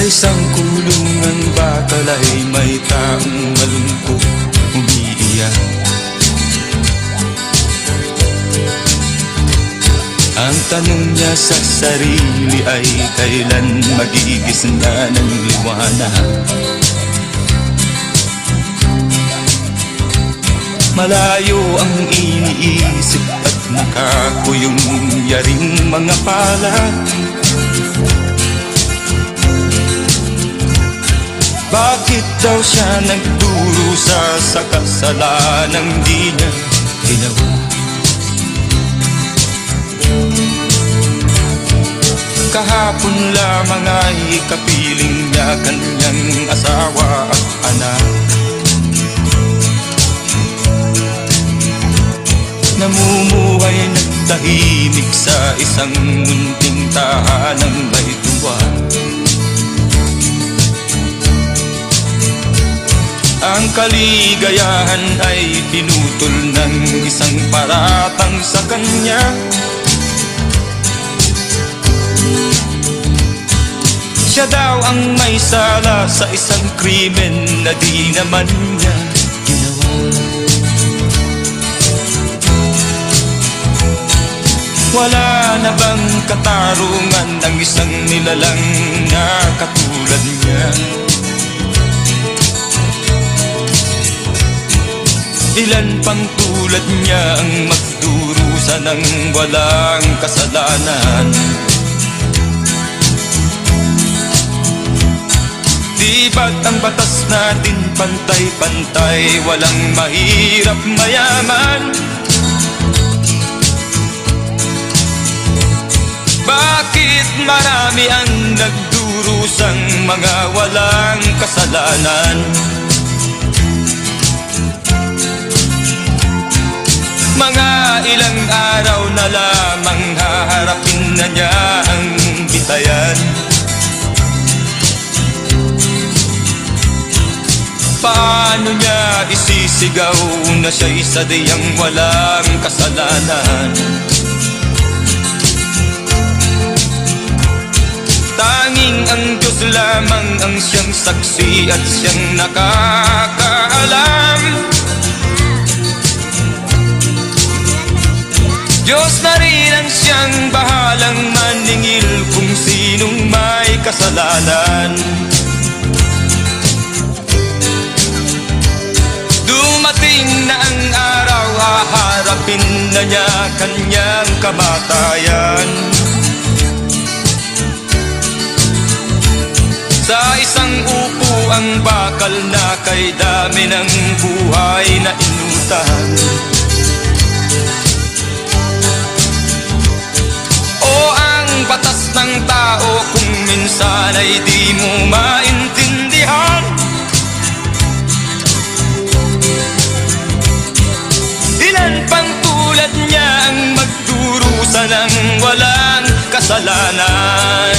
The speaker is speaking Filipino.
isang kulungan bakal ay may taong malungkot umiiyak. Ang tanong niya sa sarili ay kailan magigisna ng liwanag. Malayo ang iniisip at nakakuyong yaring mga palad. Bakit daw siya nagdurusa sa kasalanang di niya ginawa? Kahapon lamang ay kapiling niya kanyang asawa at anak. Namumuhay ng tahimik sa isang munting tahanang may tuwa. Ang kaligayahan ay pinutol ng isang paratang sa kanya. Siya daw ang may sala sa isang krimen na di naman niya ginawa. Wala na bang katarungan ang isang nilalang na katulad niya? Ilan pang tulad niya ang magdurusa ng walang kasalanan? Di ba't ang batas natin pantay-pantay, walang mahirap mayaman? Bakit marami ang nagdurusang mga walang kasalanan? Mga ilang araw na lamang haharapin na niya ang bitayan. Paano niya isisigaw na siya'y sadyang walang kasalanan? Tanging ang Diyos lamang ang siyang saksi at siyang nakakaalam. Diyos na rin ang siyang bahalang maningil kung sinong may kasalanan. Dumating na ang araw, haharapin na niya kanyang kamatayan. Sa isang upo ang bakal na kay dami ng buhay na inutang. O ang batas ng tao kung minsan ay di mo maintindihan. Ilan pang tulad niya ang magdurusa ng walang kasalanan?